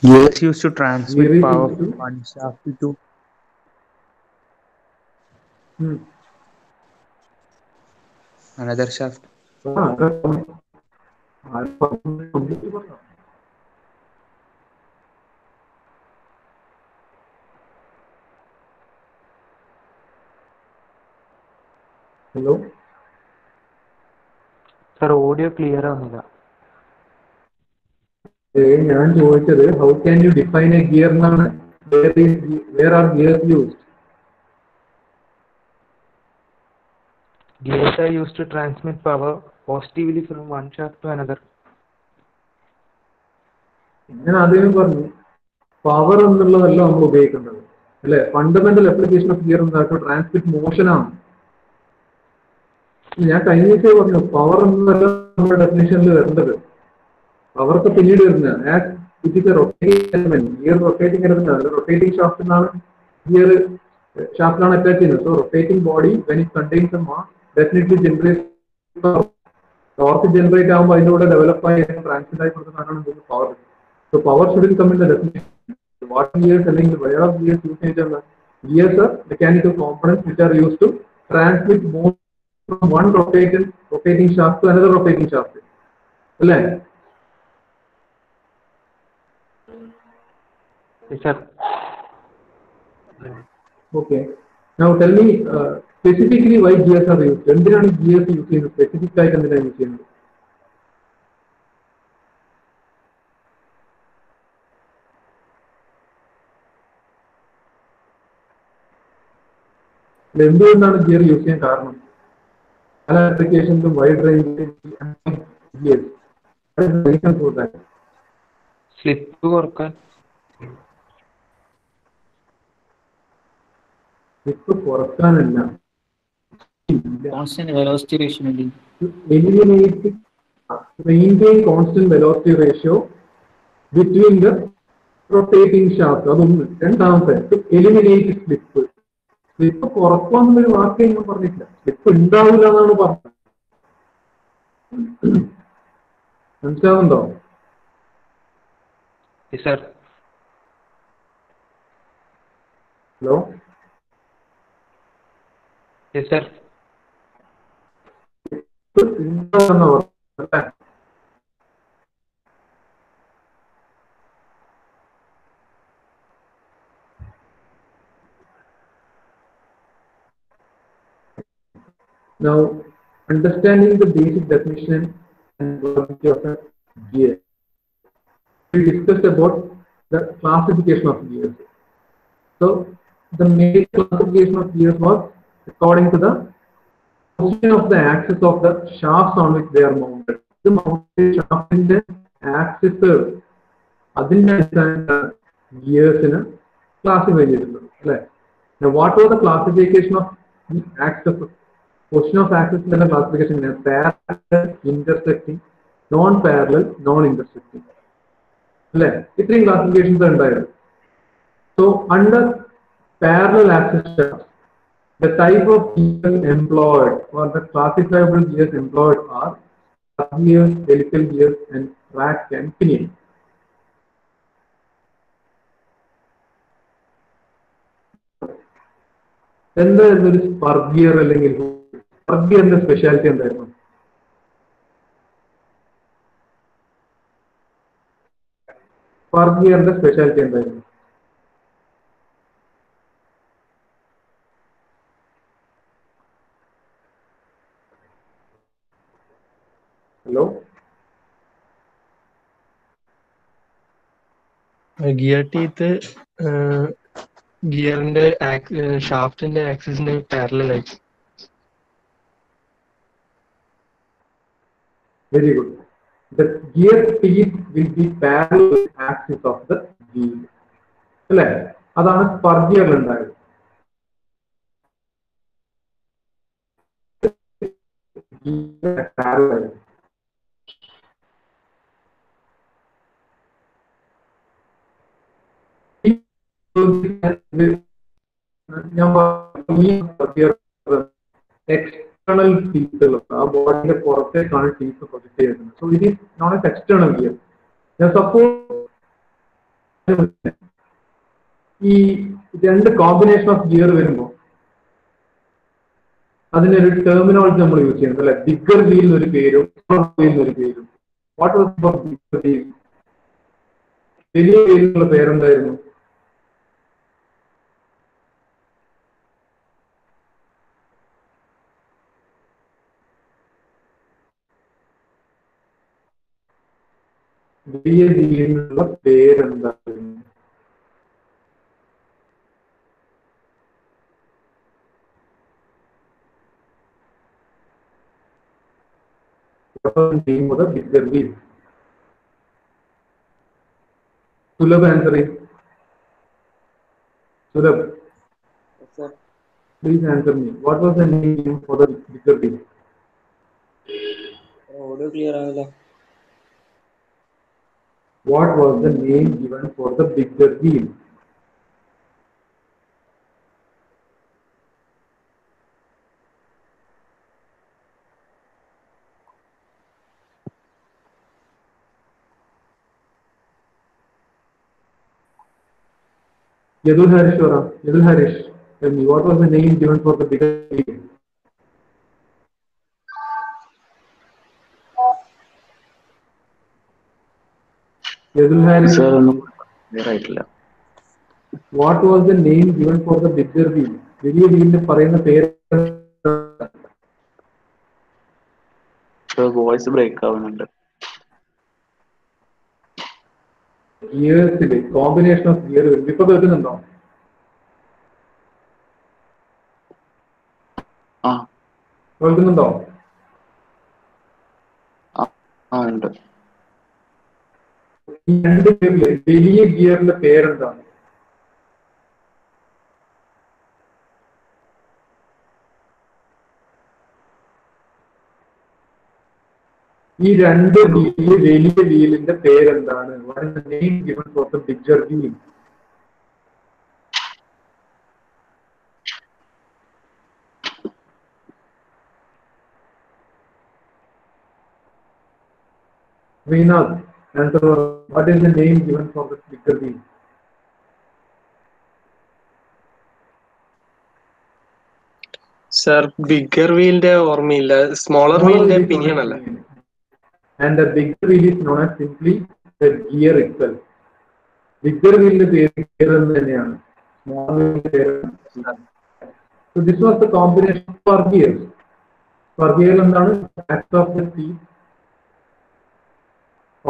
Gears used to transmit Gears power used from to. one shaft to Hmm. another shaft. Hello. Sir, audio clear ആവുന്നില്ല. ഞാൻ ചോദിച്ചത് how can you define a gear എന്നാണ്. Where are gears used? Gears are used to transmit power positively from one shaft to another. ഞാൻ ആദ്യമേ പറഞ്ഞു power എന്നുള്ളതല്ല നമ്മൾ ഉപയോഗിക്കേണ്ടത് അല്ലെ. ഫണ്ടമെന്റൽ അപ്ലിക്കേഷൻ ഓഫ് ഗിയർ എന്താ ട്രാൻസ്മിറ്റ് മോഷൻ ആണ്. ഞാൻ കഴിഞ്ഞ ദിവസം പറഞ്ഞു പവർ എന്നല്ല നമ്മുടെ ഡെഫിനേഷനിൽ വരേണ്ടത്. അവർക്ക് പിന്നീട് വരുന്നത് as it is a rotating element. Gear rotating element ആണ്. റൊട്ടേറ്റിംഗ് ഷാഫ്റ്റിനാണ് ഗിയർ ഷാഫ്റ്റിലാണ് അറ്റാച്ച് ചെയ്യുന്നത്. So rotating body when it contains a mass definitely generate torque generate ആകുമ്പോൾ അതിലൂടെ ഡെവലപ്പ് ആയി ട്രാൻസ്മിറ്റ് ആയി കൊടുക്കുന്നതാണ് power. So power should come in the definition. What gears അല്ലെങ്കിൽ വയർ ഓഫ് ഗിയേഴ്സ് യൂസ് ചെയ്തിട്ടുള്ള gears are mechanical components which are use to transmit motion from one rotating shaft to another rotating shaft. അല്ലേ? Yes, sir. Okay. Now tell me specifically why gears are used. എന്തിനാണ് gears use ചെയ്യുന്നത്? Specific ആയിട്ട് എന്തിനാണ് use ചെയ്യുന്നത്? എന്തുകൊണ്ടാണ് gear use ചെയ്യാൻ കാരണം? പല ആപ്ലിക്കേഷൻസും വൈഡ് റേഞ്ച് ഗിയേഴ്സ്. സ്ലിപ്പ് കുറക്കാൻ. Slip കുറക്കാനല്ല. Constant velocity ratio. Eliminate, maintain constant velocity ratio between the rotating shaft. അതൊന്ന്. രണ്ടാമത്തെ eliminate slip. സ്ലിപ്പ് കുറക്കാന്നൊരു വാക്ക് ഞാൻ പറഞ്ഞിട്ടില്ല. സ്ലിപ്പ് ഉണ്ടാവില്ല എന്നാണ് പറഞ്ഞത്. മനസ്സിലാവുന്നുണ്ടോ? Yes, sir. Hello. Yes, sir. ഉണ്ടാവുന്ന പറഞ്ഞല്ലേ. Now, understanding the basic definition and logic of a gear, we discussed about the classification of gears. So, the main classification of gears was according to the position of the axis of the shafts on which they are mounted. The mounted shaft in the axis, അതിന്റെ അടിസ്ഥാനത്തിലാണ് ഗിയേഴ്സിന് classify ചെയ്തിട്ടുള്ളത്. Now, what was the classification of the axis? Position of axis in the classification is parallel, intersecting, non-parallel, non-intersecting. Three classifications are there. So, under parallel axis shafts, the type of gears employed or the classifiable gears employed are gears, helical gears, and rack and pinion. എന്തായിരുന്നു ഒരു spur gear അല്ലെങ്കിൽ spur ഗിയറിന്റെ speciality എന്തായിരുന്നു? Spur ഗിയറിന്റെ speciality എന്തായിരുന്നു? Hello. Gear teeth ഗിയറിന്റെ ഷാഫ്റ്റിന്റെ ആക്സിസിന് parallel ആയി. Very good. The gear teeth will be parallel to the axis of the wheel. അല്ലേ? അതാണ് spur ഗിയറിൽ ഉണ്ടായത്. external teeth, ആ ബോഡിയുടെ പുറത്തേക്കാണ് ടീത്ത് പ്രൊജക്ട് ചെയ്യുന്നത്. So it is not as external gear. Now suppose ഈ രണ്ട് കോമ്പിനേഷൻ ഓഫ് ഗിയർ വരുമ്പോൾ അതിനൊരു ടെർമിനോളജി നമ്മൾ യൂസ് ചെയ്യുന്നത് അല്ലെ. ബിഗർ വീൽ എന്നൊരു പേരും വീൽ എന്നൊരു പേരും. What was bigger wheel? വലിയ വീലിനുള്ള പേരെന്തായിരുന്നു? വലിയ വീലിനുള്ള പേരെന്തായിരുന്നു? name of the bigger wheel. Sulabh answering. Sulabh, Yes, sir. please answer me. What was the name for the bigger wheel? Audio clear ആവില്ല. What was the name given for the bigger wheel? Yadul Harish, tell me, what was the name given for the bigger wheel? Yadul Harish, Sir, right. what was the name given for the bigger wheel? വലിയ വീലിന് പറയുന്ന പേര്? Voice break ആവുന്നുണ്ട്. ഗിയേഴ്സില് combination of gear വരും. ഇപ്പൊ കേൾക്കുന്നുണ്ടോ? കേൾക്കുന്നുണ്ടോ? ഉണ്ട്. ഈ രണ്ട് ഗിയറില് വലിയ ഗിയറിന്റെ പേരെന്താണ്? ഈ രണ്ട് വലിയ വീലിന്റെ പേരെന്താണ്? What is the name given for the bigger wheel? Vinod, answer. What is the name given for the bigger wheel? Sir, bigger wheel de ഓർമ്മയില്ല. Smaller wheel de pinion അല്ല. And the bigger wheel is known as simply the gear itself. Bigger wheel is gear thaneyanu. Small wheel. So this was the combination of spur gears. Spur gear endanu? Axis of the teeth,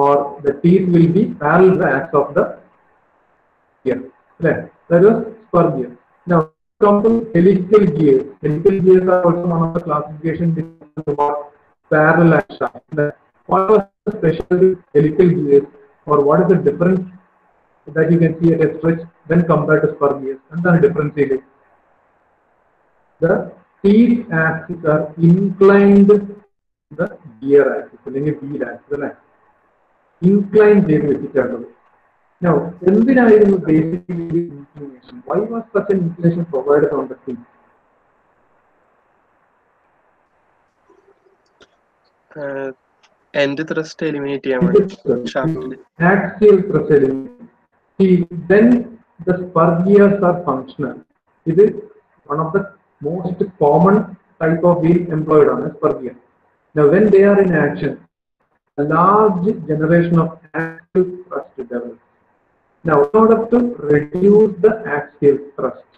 or the teeth will be parallel to the axis of the gear. Right? That was spur gear. Now come to helical gears. Helical gears are also one of the classification about parallel axis. What was the specialty helical gears, or what is the difference that you can see at a stretch when compared to spur gears? And the difference is the teeth axis are inclined to the gear axis, അല്ലെങ്കിൽ wheel axis, അല്ലേ? Inclined ചെയ്ത് വെച്ചിട്ടാണ്. Now, എന്തിനായിരുന്നു basically inclination? Why was such an inclination provided on the teeth? End thrust eliminate ചെയ്യാൻ വേണ്ടി ഷാഫ്റ്റിൽ. Axial thrust elimination. See, then the spur gears are functional. It is one of the most common type of wheel employed on a spur gear. Now, when they are in action, a large generation of axial thrust develops. Now, in order to reduce the axial thrust,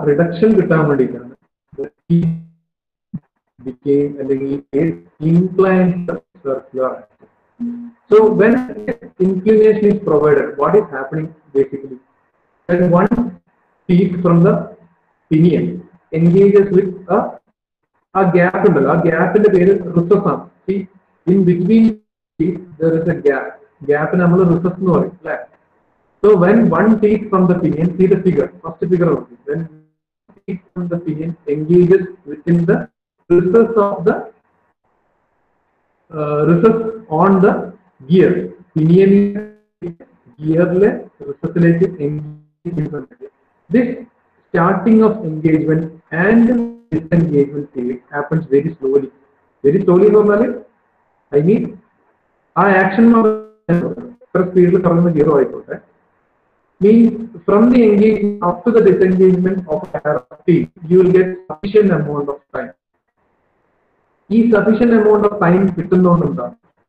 reduction determined the teeth became inclined circular axis. So when inclination is provided, what is happening basically? When one teeth from the pinion engages with a gap, a gap in the recess. See, in between teeth there is a gap. Gap in the recess no right. So when one teeth from the pinion, see the figure, first figure of it. When teeth from the pinion engages within the recess of the recess on the gear, pinion gear le recess like engagement. This starting of engagement and disengagement phase happens very slowly. Very slowly normally. I mean, action speed means from the engagement up to the disengagement of a field, you will get sufficient amount of time. This sufficient amount of time you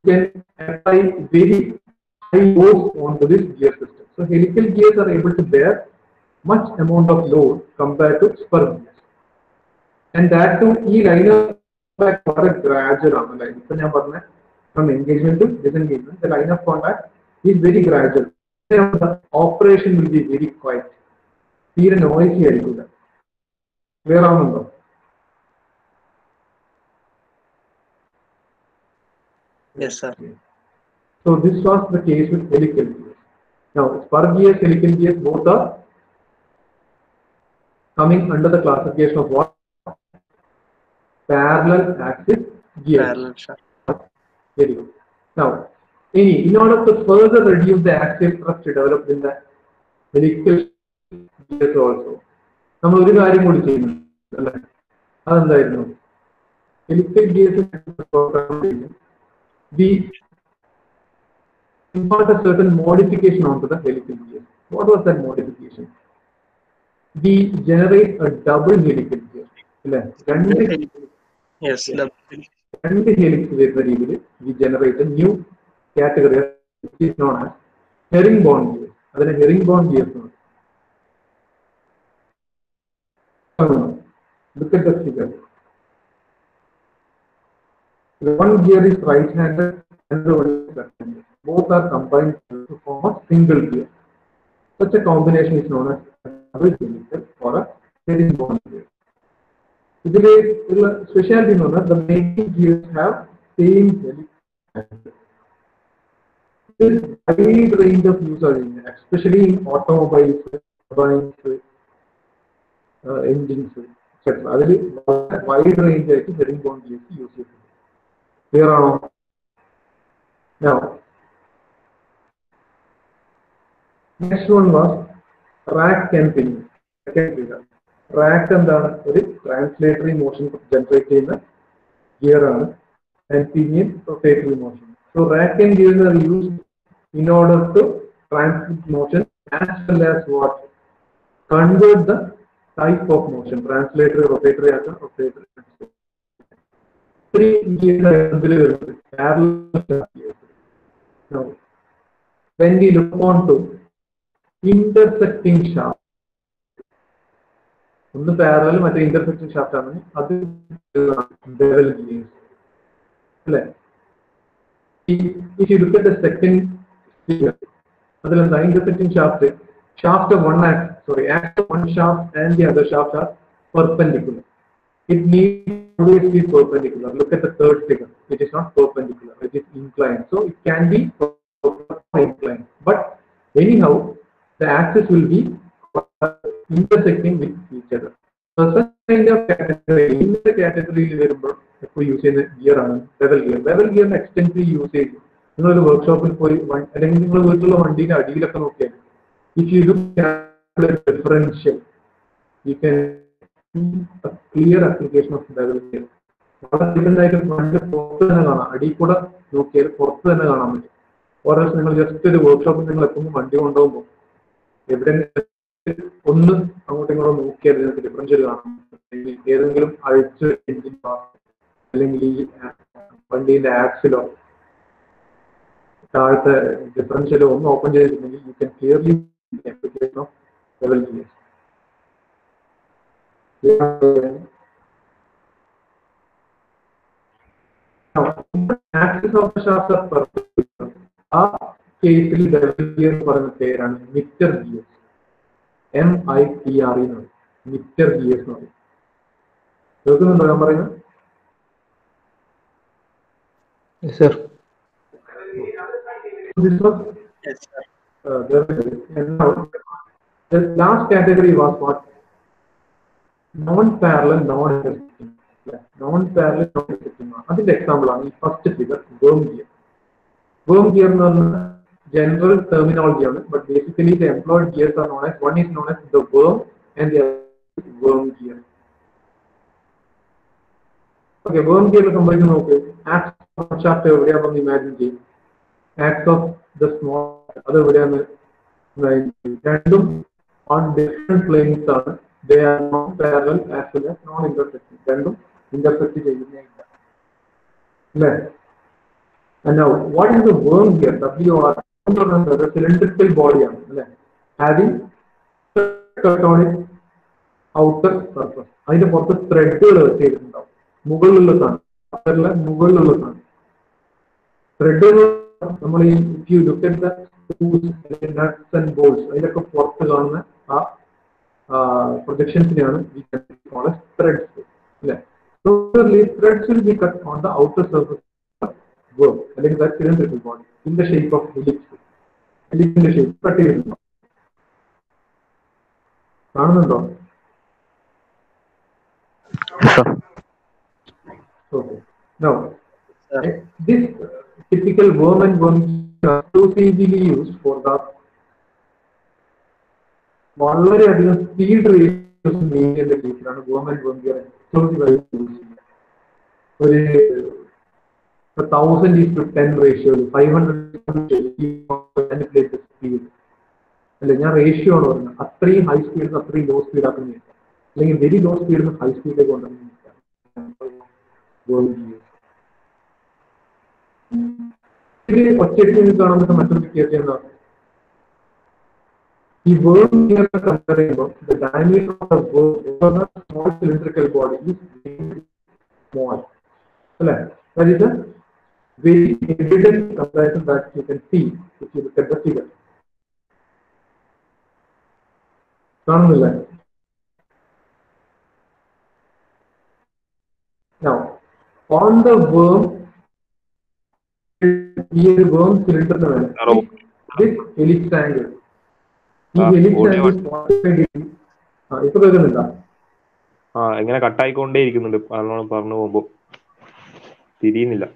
can apply very high loads onto this gear system. So helical gears are able to bear much amount of load compared to spur gears. And that too, line of contact is gradual. From engagement to disengagement, the line of contact is very gradual. The operation will be very quiet. Here noisy. Clear on? Yes, sir. So this was the case with helical gears. Now, spur gears, helical gears, both are coming under the classification of what? Parallel axis gears. Parallel, sir. Very good. Now, in order to further reduce the axial thrust developed in the helical gears also, helical gears we impart a certain modification onto the helical gears. What was that modification? We generate a double helical gear. Yes, And the helix we generate a new category which is known as herringbone gears. That is herringbone gears. Look at the figure. One gear is right-handed and the one is left-handed. Both are combined to form a single gear. Such a combination is known as a double helical or a herringbone gear. The specialty known as the main gears have same helix. There is a wide range of usage, especially in automobiles, turbines, engines, etc. There is a wide range of herringbone gears used. Clear on? Now, next one was rack and pinion. Rack and the translatory motion generated in the gear and pinion rotatory motion. So rack and gears are used in order to transmit motion as well as what? Convert the type of motion, translatory, rotatory as a rotatory. Three gears are parallel gears. Now, when we look on to intersecting shaft, one parallel and intersecting shaft are bevel gears. If you look at the second figure, the intersecting shaft of one axis, axis of one shaft and the other shaft are perpendicular. It needs always be perpendicular. Look at the third figure. It is not perpendicular. It is inclined. So it can be inclined. But anyhow, the axis will be intersecting with each other. So such kind of category, in the category we use in gear on bevel gear. Bevel gear extensively usage. You know the workshop in if you look at the differential, you can see a clear application of bevel gear. Or else just the workshop ഒന്ന് അങ്ങോട്ടും ഇങ്ങോട്ടും നോക്കിയാൽ ഇതിനകത്ത് differential കാണാം. ഏതെങ്കിലും അഴിച്ച് engine അല്ലെങ്കിൽ ഈ വണ്ടീന്റെ ആക്സിലോ താഴത്തെ ഡിഫറൻഷ്യലോ ഒന്ന് ഓപ്പൺ ചെയ്തിട്ടുണ്ടെങ്കിൽ you can clearly application of bevel gears. Now, axis of the shaft are perpendicular. കേസിൽ bevel gear പറയുന്ന പേരാണ് മിറ്റർ ഗിയർ. MITR മിറ്റർ ഗിയേഴ്സ് എന്ന് പറയും. കേൾക്കുന്നുണ്ടോ ഞാൻ പറയുന്നത്? Yes, sir. This was yes, sir. And now the last category was what? Non-parallel, non-intersecting. Non-parallel, non-intersecting. That's the example on the first figure, worm gear. Worm gear is general terminology, but basically the employed gears are known as, one is known as the worm and the other is worm gear. Okay, worm gear is somebody okay. Axis shaft every imagine. acts of the small അതെവിടെയാണ് രണ്ടും on different planes ആണ്. They are not parallel as well as non-intersecting. രണ്ടും intersect ചെയ്യുന്നില്ല. അല്ലേ? And now, what is the worm here? WR, the cylindrical body ആണ് അല്ലേ? Having cut on its outer surface. അതിന്റെ പുറത്ത് ത്രെഡുകൾ ചെയ്തിട്ടുണ്ടാവും. മുകളിലുള്ളതാണ്. മുകളിലുള്ളതാണ്. ത്രെഡുകൾ നമ്മൾ ഈ if you look at the nuts and bolts അതിലൊക്കെ പുറത്ത് കാണുന്ന ആ പ്രൊജക്ഷൻസിനെയാണ് we can call as threads. അല്ലേ? So threads will be cut on the outer surface of the worm അല്ലെങ്കിൽ that cylindrical body in the shape of helix. helixന്റെ shape cut ചെയ്തിട്ടുണ്ടാവും. കാണുന്നുണ്ടോ? Okay. Now, this typical worm and worm are exclusively used for the വളരെയധികം speed ratios മെയിൻ്റെ കേസിലാണ് worm and worm gear എക്സ്ക്ലൂസീവായി use ചെയ്യുന്നത്. ഒരു 1000:10 റേഷ്യോയിൽ 500 speed അല്ലെ, ഞാൻ റേഷ്യോ ആണ് പറയുന്നത്. അത്രയും ഹൈ സ്പീഡിൽ അത്രയും ലോ സ്പീഡ് ആക്കുന്നില്ല, അല്ലെങ്കിൽ വെരി ലോ സ്പീഡിൽ ഹൈ സ്പീഡിലേക്ക് കൊണ്ടുവരുന്നില്ല. ഒറ്റയ്ക്ക് കാണാൻ പറ്റുന്ന മറ്റൊരു വ്യത്യാസം എന്താ? ഈ worm gear കമ്പയർ ചെയ്യുമ്പോൾ the diameter of the worm over the small cylindrical body is very small. അല്ലേ? That is a very evident comparison that you can see if you look at the figure. കാണുന്നില്ല? Now, on the worm, here worm cylinder this helix angle. Helix angle is 45 degree. ഇപ്പൊ കേൾക്കുന്നില്ല? എങ്ങനെ കട്ടായിക്കൊണ്ടേ ഇരിക്കുന്നുണ്ട് പറഞ്ഞു പോകുമ്പോ തിരിയുന്നില്ല.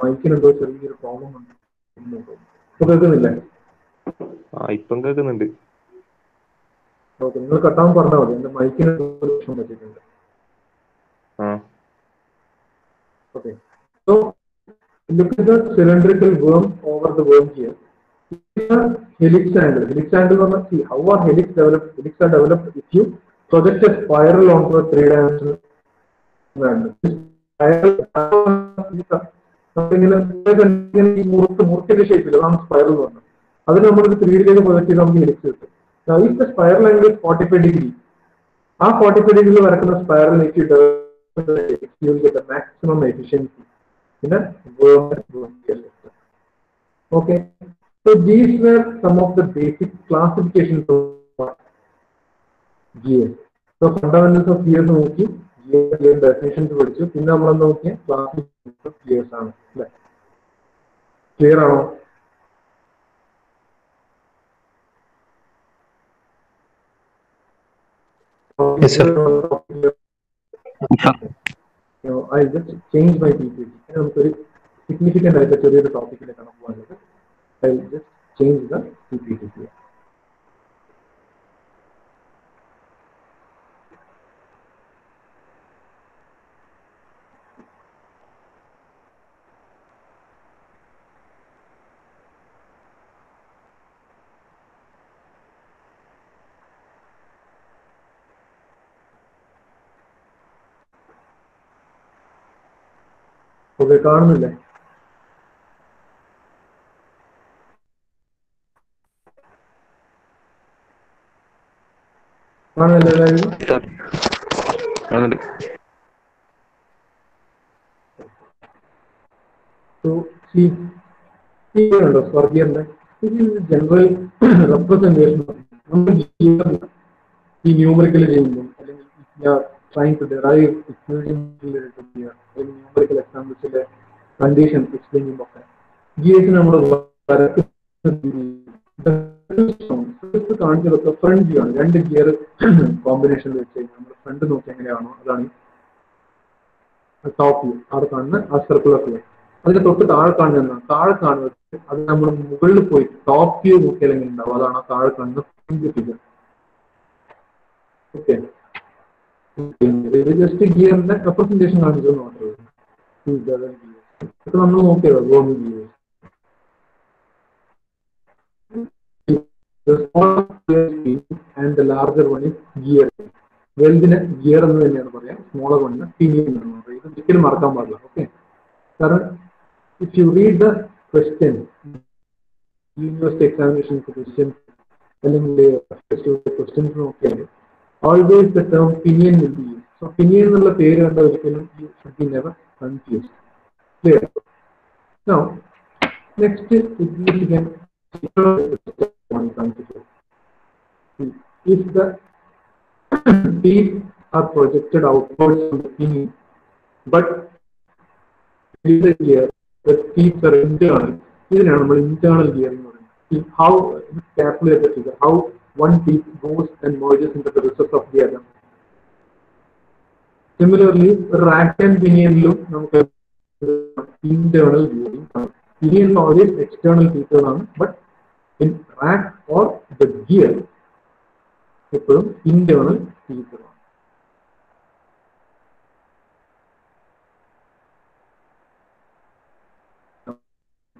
മൈക്കിനെന്തോ ചെറിയൊരു problem ഉണ്ട്. ഇപ്പൊ കേൾക്കുന്നില്ല? ഇപ്പം കേൾക്കുന്നുണ്ട്. ഓക്കെ, നിങ്ങൾ കട്ടാൻ പറഞ്ഞാൽ മതി. എന്റെ മൈക്കിന് ഒരു പ്രശ്നം പറ്റിയിട്ടുണ്ട്. Okay, so look at the cylindrical worm over the worm here. Helix angle. Helix angle on the see how are helix developed? Helix are developed if you project a spiral onto a three-dimensional angle. മുറുക്കിന്റെ ഷേപ്പിൽ അതാണ് spiral എന്ന് പറഞ്ഞത്. അത് നമ്മളൊരു 3D project ചെയ്ത് നമുക്ക് helix കിട്ടും. If the spiral angle is 45 degree, ആ 45 degree വരക്കുന്ന spiral you will get the maximum efficiency in a worm gear system. Okay, so these were some of the basic classifications of gears. So fundamentals of gears നോക്കി, gear definitions പഠിച്ചു. പിന്നെ നമ്മൾ നോക്കിയ classifications of gears ആണ്. Clear ആണോ? Yes, sir. I just changed my PPT. നമുക്കൊരു significant ആയിട്ട് ചെറിയൊരു ടോപ്പിക്കിലേക്കാണ് പോകാനുള്ളത്. I will just change the PPT here. Okay, കാണുന്നില്ലേ? കാണുന്നില്ല? So see ഉണ്ടോ സ്വർഗീയന്റെ ജനറൽ റെപ്രസെന്റേഷൻ ഈ ന്യൂമറിക്കൽ ചെയ്യുമ്പോൾ അല്ലെങ്കിൽ trying to derive equation related here in numerical examples conditions explaining of that gears നമ്മൾ കാണിച്ചതൊക്കെ ഫ്രണ്ട് വ്യൂ ആണ്. രണ്ട് ഗിയർ കോമ്പിനേഷൻ വെച്ച് നമ്മൾ ഫ്രണ്ട് നോക്കി എങ്ങനെയാണോ അതാണ് ടോപ്പ് വ്യൂ. അവിടെ കാണുന്ന ആ സർക്കുലർ വ്യൂ. അതിന് തൊട്ട് താഴെ കാണുന്ന കാണുന്നത് അത് നമ്മൾ മുകളിൽ പോയി ടോപ്പ് വ്യൂ നോക്കിയാൽ എങ്ങനെ ഉണ്ടാവും, അതാണ് ആ താഴെ കാണുന്ന ഫ്രണ്ട് ഫിഗർ. ഓക്കെ, ജസ്റ്റ് ഗിയറിന്റെ റെപ്രസെന്റേഷൻ കാണിച്ചത് മാത്രമേ. two bevel gears. So നമ്മൾ നോക്കിയോ worm gears. The smaller gear and the larger one is gear. വലുതിന് ഗിയർ എന്ന് തന്നെയാണ് പറയാം, സ്മോളർ വണ്ണിന് പിനിയൻ എന്ന് പറയാം. ഇത് ഒരിക്കലും മറക്കാൻ പാടില്ല. ഓക്കെ, കാരണം if you read the question, university examination question, അല്ലെങ്കിൽ questions നോക്കിയാൽ always the term pinion will be used. So pinion എന്നുള്ള പേര് കണ്ട ഒരിക്കലും you should be never confused. Clear? Now, next significant one consider. If the teeth are projected outwards from the pinion, but in the gear the teeth are internal, ഇതിനാണ് നമ്മൾ internal gear എന്ന് പറയുന്നത്. See how calculate the figure, how one teeth goes and merges into the recess of the other. Similarly, rack and pinion-ലും നമുക്ക് internal gearing. Pinion always external teeth ആണ്, but in rack or the gear എപ്പോഴും internal teeth ആണ്.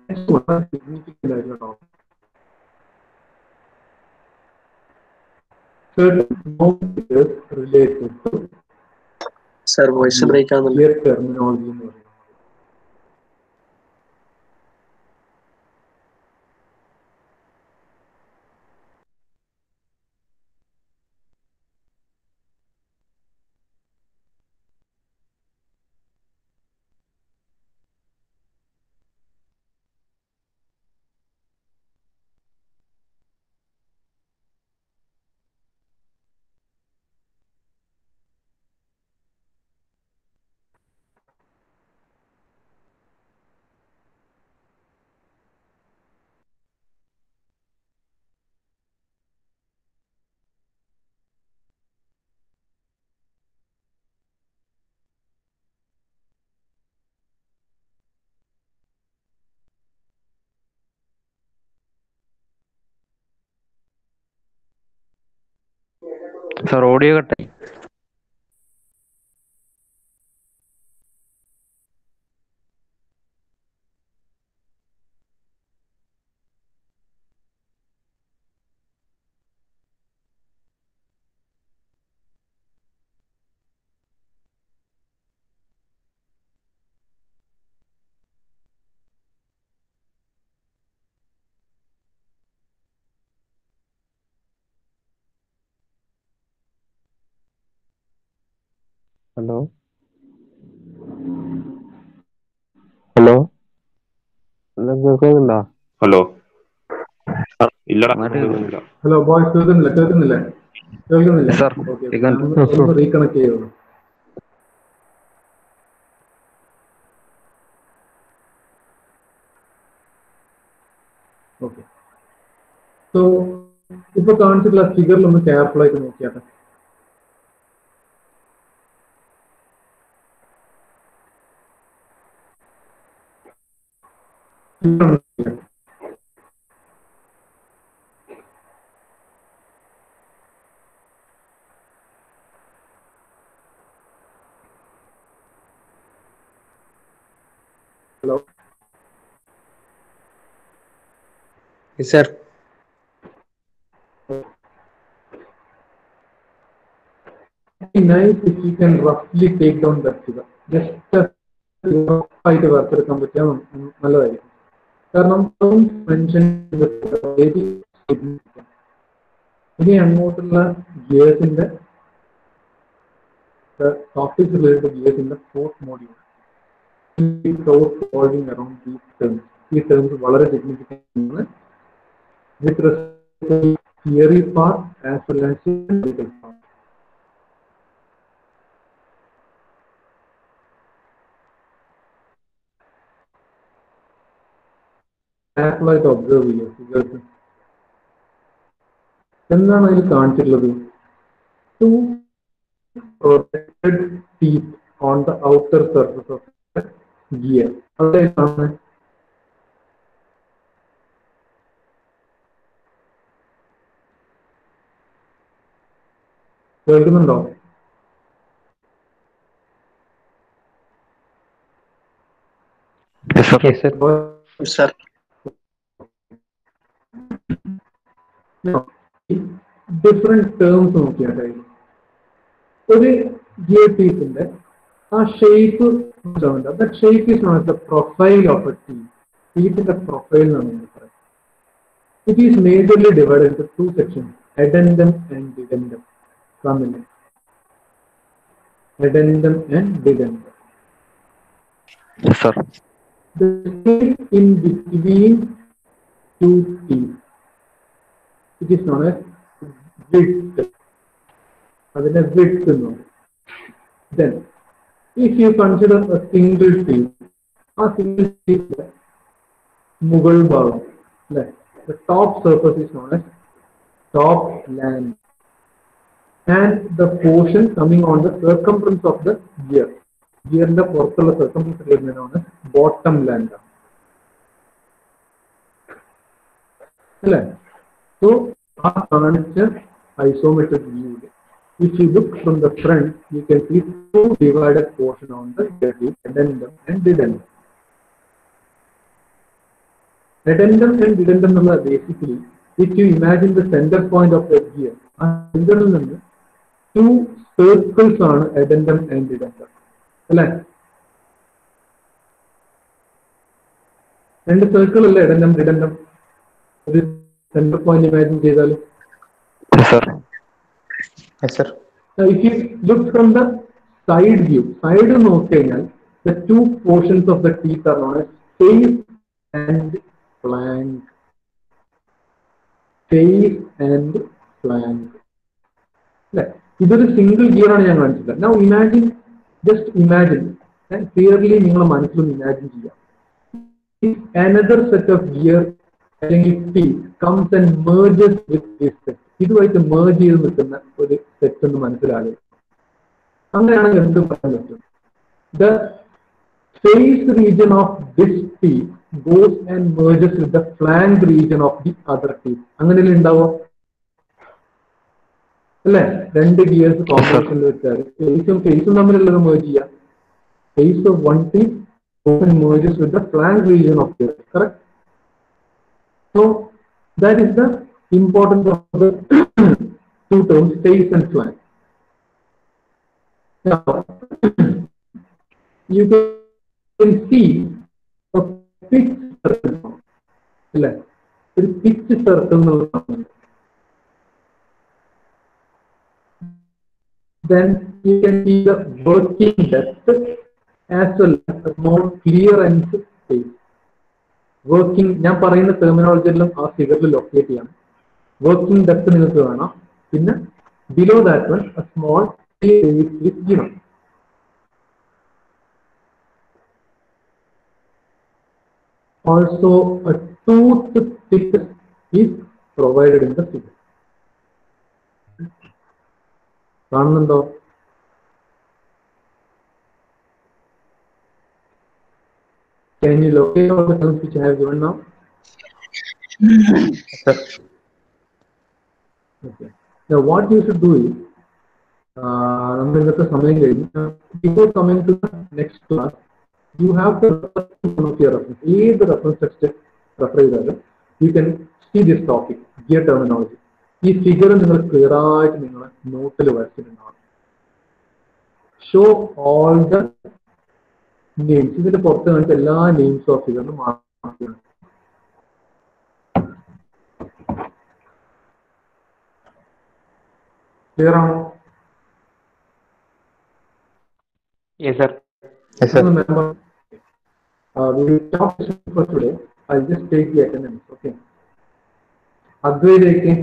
Next one significant ആയിട്ടുള്ള topic. Certain known related to Sir, voice break ആവുന്നുണ്ട്. gear terminology എന്ന് പറയുന്നത്. Sir audio കട്ടായി. Hello hello കേൾക്കുന്നുണ്ടോ? Hello ഇല്ലടാ കേൾക്കുന്നില്ല. ഹലോ ബോയ്സ്, കേൾക്കുന്നില്ല? Sir, ഓക്കെ, കേൾക്കാൻ- ഒന്ന് റീകണക്ട് ചെയ്യുമോ? ഓക്കെ, സോ ഇപ്പൊ കാണിച്ചിട്ടുള്ള ഫിഗറിൽ ഒന്ന് കെയർഫുൾ ആയിട്ട് നോക്കിയാട്ടെ. Hello, Yes, sir. nice if you can roughly take down that figure. Just ആയിട്ട് വർത്തെടുക്കാൻ പറ്റിയാൽ നല്ലതായിരിക്കും. കാരണം ഇനി അങ്ങോട്ടുള്ള ഗിയേഴ്സിന്റെ ടോപ്പിക് റിലേറ്റഡ് ഗിയേഴ്സിന്റെ fourth module revolving around these terms. ഈ ടേംസ് വളരെ സിഗ്നിഫിക്കന്റ് ആണ് with respect to theory part as well as theoretical part. Carefully observe ചെയ്യുക ഫിഗേഴ്സ്. എന്താണ് അതിൽ കാണിച്ചിട്ടുള്ളത്? Two protected teeth on the outer surface of the gear. അതാണ് കേൾക്കുന്നുണ്ടോ? Yes, sir. Yes, sir. Yes, sir. Now, different terms നോക്കിയാൽ ഒരു gear പീസിന്റെ ആ shape that shape is not the profile of a teeth. Teethന്റെ profile എന്നാണ് നമ്മൾ പറയുന്നത്. It is majorly divided into two sections, addendum and dedendum. Addendum and dedendum. Yes, sir. The space in between two teeth, it is known as width. That is width. Then, if you consider a single teeth, a single teeth, mughal bhagam, the top surface is known as top land, and the portion coming on the circumference of the gear. Gear in the portal circumference is known as bottom land. So, isometric view. If you look from the front, you can see two divided portion on the addendum and dedendum. Addendum and dedendum are basically, if you imagine the center point of the gear, two circles are addendum and dedendum. And the circle is addendum, dedendum. This center point imagine. Yes, sir. Yes, sir. Now, if you look from the side view, the two portions of the teeth are known as face and flank. Face and flank. This is a single gear. Now imagine, just imagine, and clearly imagine. If another set of gear teeth comes and merges with this set, ഇതുമായിട്ട് merge ചെയ്ത് നിൽക്കുന്ന ഒരു set എന്ന് മനസ്സിലാകും. അങ്ങനെയാണ് എന്തും പറയാൻ പറ്റും. The face region of this teeth goes and merges with the flank region of the other teeth. അങ്ങനെയല്ലേ ഉണ്ടാവോ? അല്ലേ? രണ്ട് ഗിയേഴ്സ് കോമ്പിനേഷനിൽ വെച്ചാൽ ഫേസും തമ്മിലുള്ളത് merge ചെയ്യാം. Face of one teeth goes and merges with the flank region of the other. Correct? So that is the importance of the two terms, face and flank. Now, you can see a pitch circle. A pitch circle. Then you can see the working depth as well as a more clear and space. Working, ഞാൻ പറയുന്ന ടെർമിനോളജിയിലും ആ ഫിഗറിൽ locate ചെയ്യണം. Working depth നിങ്ങൾക്ക് കാണാം. പിന്നെ below that one, a small space is given. Also, a tooth thickness is provided in the figure. കാണുന്നുണ്ടോ? Can you locate all the terms which I have given now? Okay. Now, what you should do is, before coming to the next class, you have to refer to one of your reference. Either reference text refer. You can see this topic, gear terminology. This figure is clear note. Show all the names. This is the names of figure. Clear? Yes, sir. Yes, sir. Remember, we will stop for today. I'll just take the attendance. Okay. Advaita.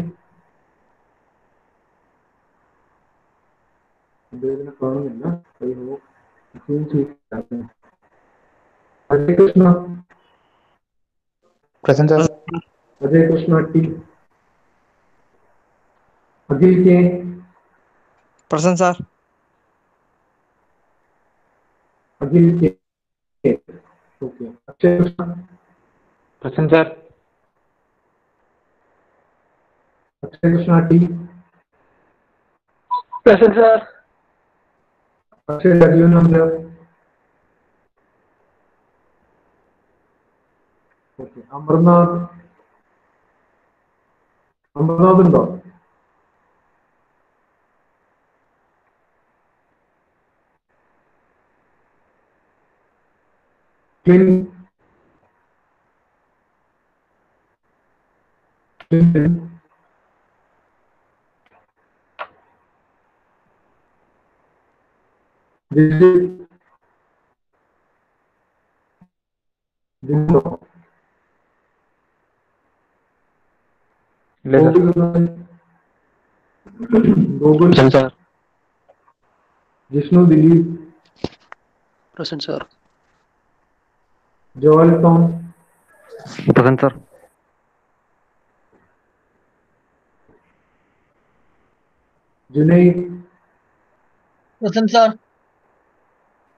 I hope Hare Krishna. Present, sir. Hare Krishna T. Agil K. Present, sir. Agil K. Okay. Akshay Krishna. Present, sir. Akshay Krishna T. Present, sir. Akshay Rajiv Namdev. Okay. Amarnath ഉണ്ടോ? ഇല്ല sir. Gokul, sir. Jishnu, Dileep, Present, sir. Jol, Tom, Present, sir. Junaid, Present, sir.